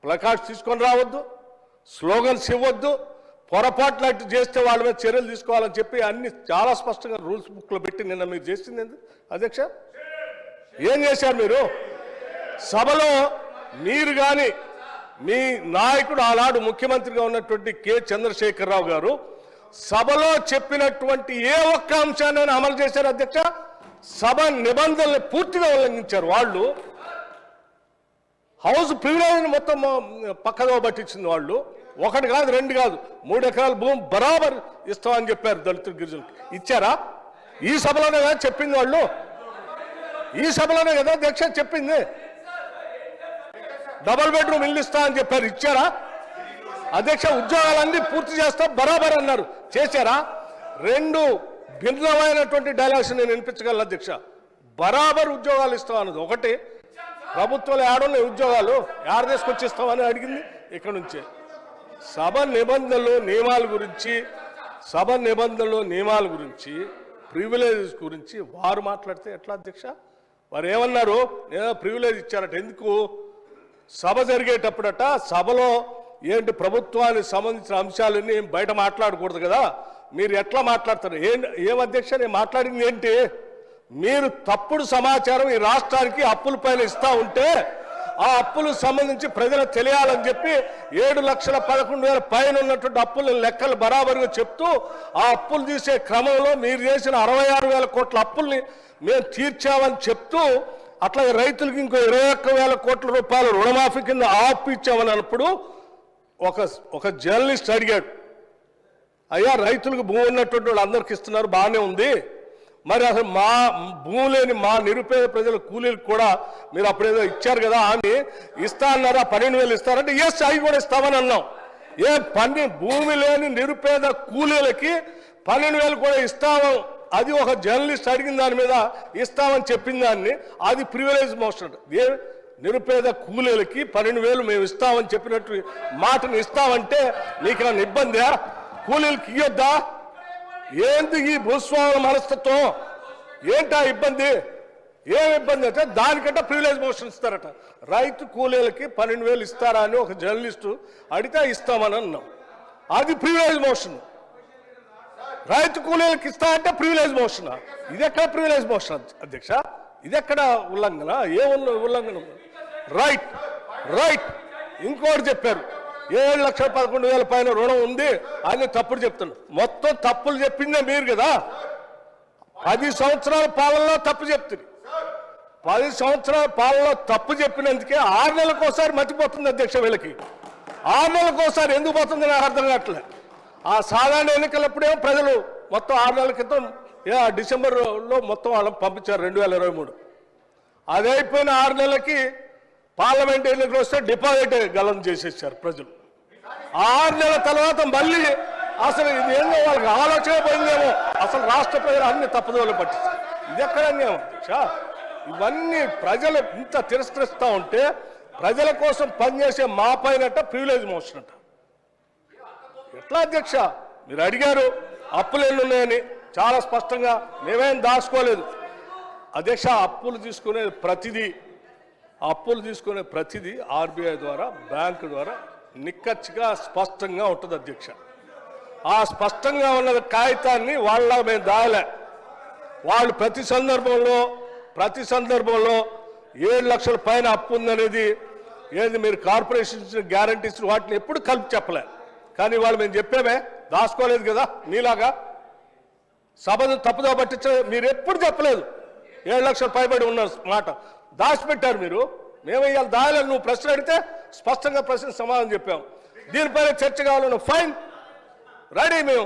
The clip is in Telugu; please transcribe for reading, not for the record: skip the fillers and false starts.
ప్లకార్డ్స్ తీసుకొని రావద్దు, స్లోగన్స్ ఇవ్వద్దు, పొరపాట్లు చేస్తే వాళ్ళ మీద చర్యలు తీసుకోవాలని చెప్పి అన్ని చాలా స్పష్టంగా రూల్స్ బుక్లో పెట్టి నిన్న మీరు చేసింది ఎందుకు అధ్యక్ష? ఏం చేశారు మీరు? సభలో మీరు కానీ మీ నాయకుడు ఆనాడు ముఖ్యమంత్రిగా ఉన్నటువంటి కె చంద్రశేఖరరావు గారు సభలో చెప్పినటువంటి ఏ ఒక్క అంశాన్ని అమలు చేశారు అధ్యక్ష? సభ నిబంధనలు పూర్తిగా ఉల్లంఘించారు వాళ్ళు. హౌస్ ప్రివిలేజ్ని మొత్తం పక్కదో పట్టించింది వాళ్ళు. ఒకటి కాదు, రెండు కాదు, 3 ఎకరాల భూమి బరాబర్ ఇస్తామని చెప్పారు దళితులు, గిరిజనులకు. ఇచ్చారా? ఈ సభలోనే కదా చెప్పింది వాళ్ళు, ఈ సభలోనే కదా అధ్యక్ష చెప్పింది. డబుల్ బెడ్రూమ్ ఇల్లు ఇస్తా అని చెప్పారు, ఇచ్చారా అధ్యక్ష? ఉద్యోగాలన్నీ పూర్తి చేస్తా బరాబర్ అన్నారు, చేశారా? 2 భిన్నమైనటువంటి డైలాగ్స్ నేను వినిపించగలను అధ్యక్ష. బరాబర్ ఉద్యోగాలు ఇస్తాం అన్నది ఒకటి, ప్రభుత్వాలు ఏడున్నాయి ఉద్యోగాలు, ఏడ తీసుకొచ్చిస్తామని అడిగింది ఇక్కడ నుంచే. సభ నిబంధనలు నియమాల గురించి ప్రివిలేజెస్ గురించి వారు మాట్లాడితే ఎట్లా అధ్యక్ష? వారు ఏమన్నారు? నేను ప్రివిలేజ్ ఇచ్చారట. ఎందుకు? సభ జరిగేటప్పుడట సభలో ఏంటి ప్రభుత్వానికి సంబంధించిన అంశాలన్నీ బయట మాట్లాడకూడదు కదా, మీరు ఎట్లా మాట్లాడతారు? ఏం అధ్యక్ష నేను మాట్లాడింది ఏంటి? మీరు తప్పుడు సమాచారం ఈ రాష్ట్రానికి అప్పుల పైన ఇస్తా ఉంటే ఆ అప్పులకు సంబంధించి ప్రజలకు తెలియాలని చెప్పి 7,11,000 పైన ఉన్నటువంటి అప్పుల లెక్కలు బరాబరుగా చెప్తూ ఆ అప్పులు తీసే క్రమంలో మీరు చేసిన 66,000 కోట్ల అప్పుల్ని మేము తీర్చామని చెప్తూ, అట్లాగే రైతులకు ఇంకో 21,000 కోట్ల రూపాయలు రుణమాఫీ కింద ఆపు ఇచ్చామని అన్నప్పుడు ఒక జర్నలిస్ట్ అడిగాడు, అయ్యా రైతులకు భూమి ఉన్నటువంటి వాళ్ళు అందరికి ఇస్తున్నారు, బాగానే ఉంది, మరి అసలు మా భూమి లేని మా నిరుపేద ప్రజల కూలీలకు కూడా మీరు అప్పుడేదో ఇచ్చారు కదా అని ఇస్తా అన్నారా? 12,000 ఇస్తారంటే ఎస్ అవి కూడా ఇస్తామని అన్నాం. భూమి లేని నిరుపేద కూలీలకి 12,000 కూడా ఇస్తాము, అది ఒక జర్నలిస్ట్ అడిగిన దాని మీద ఇస్తామని చెప్పిన దాన్ని అది ప్రివిలేజ్ మోషన్. నిరుపేద కూలీలకి 12,000 మేము ఇస్తామని చెప్పినట్టు మాటను ఇస్తామంటే నీకేమైనా ఇబ్బందా? కూలీలకి ఇయ్యొద్దా? ఏంటి ఈ భూస్వాముల మనస్తత్వం? ఏంటా ఇబ్బంది? ఏం ఇబ్బంది అంటే దానికంటే ప్రివిలేజ్ మోషన్ ఇస్తారట. రైతు కూలీలకి 12,000 ఇస్తారా అని ఒక జర్నలిస్టు అడిగితే ఇస్తామని అన్నాం, అది ప్రివిలేజ్ మోషన్. రైతు కూలీలకు ఇస్తా అంటే ప్రివిలేజ్ మోషన్. ఇది ఎక్కడ ప్రివిలేజ్ మోషన్ అధ్యక్ష? ఇది ఎక్కడ ఉల్లంఘన? ఏ ఉల్లంఘన? రైట్. ఇంకోటి చెప్పారు, 7,11,000 పైన రుణం ఉంది అని తప్పుడు చెప్తున్నారు. మొత్తం తప్పులు చెప్పిందే మీరు కదా. 10 సంవత్సరాల పాలనలో తప్పు చెప్తుంది. 10 సంవత్సరాల పాలనలో తప్పు చెప్పినందుకే 6 నెలలకోసారి మర్చిపోతుంది అధ్యక్ష. వీళ్ళకి 6 నెలలకోసారి ఎందుకు పోతుంది నాకు అర్థం కావట్లేదు. ఆ సాధారణ ఎన్నికలప్పుడేమో ప్రజలు మొత్తం 6 నెలల క్రితం డిసెంబర్లో మొత్తం వాళ్ళని పంపించారు 2023. అది అయిపోయిన 6 నెలలకి పార్లమెంట్ ఎన్నికలు వస్తే డిపాజిట్ గలం చేసేసారు ప్రజలు. 6 నెలల తర్వాత మళ్ళీ అసలు ఇది ఏందో వాళ్ళకి ఆలోచన పోయిందేమో, అసలు రాష్ట్ర ప్రజలు అన్ని తప్పుదోలు పట్టించారు. ఇది ఎక్కడ అన్యాయం అధ్యక్ష? ఇవన్నీ ప్రజలు ఇంత తిరస్కరిస్తూ ఉంటే ప్రజల కోసం పనిచేసే మా పైనట ప్రివిలేజ్ మోషన్ అంట. ఎట్లా అధ్యక్ష? మీరు అడిగారు అప్పులు ఎన్ని ఉన్నాయని, చాలా స్పష్టంగా మేమేం దాచుకోలేదు అధ్యక్ష. అప్పులు తీసుకునే ప్రతిదీ ఆర్బీఐ ద్వారా బ్యాంకు ద్వారా నిక్కచ్చిగా స్పష్టంగా ఉంటుంది అధ్యక్ష. ఆ స్పష్టంగా ఉన్న కాగితాన్ని వాళ్ళ మేము దాయలే. వాళ్ళు ప్రతి సందర్భంలో 7 లక్షల పైన అప్పు ఉందనేది ఏది మీరు కార్పొరేషన్ ఇచ్చిన గ్యారంటీస్ వాటిని ఎప్పుడు కలిపి చెప్పలే. కానీ వాళ్ళు మేము చెప్పామే, దాచుకోలేదు కదా మీలాగా. సభను తప్పుదో పట్టించ మీరు ఎప్పుడు చెప్పలేదు. 7 లక్షల పైబడి ఉన్న మాట దాచిపెట్టారు మీరు. మేము ఇవాళ దాయలేదు. నువ్వు ప్రశ్న అడిగితే స్పష్టంగా ప్రశ్న సమాధానం చెప్పాము. దీనిపైన చర్చ కావాలను ఫైన్, రెడీ మేము.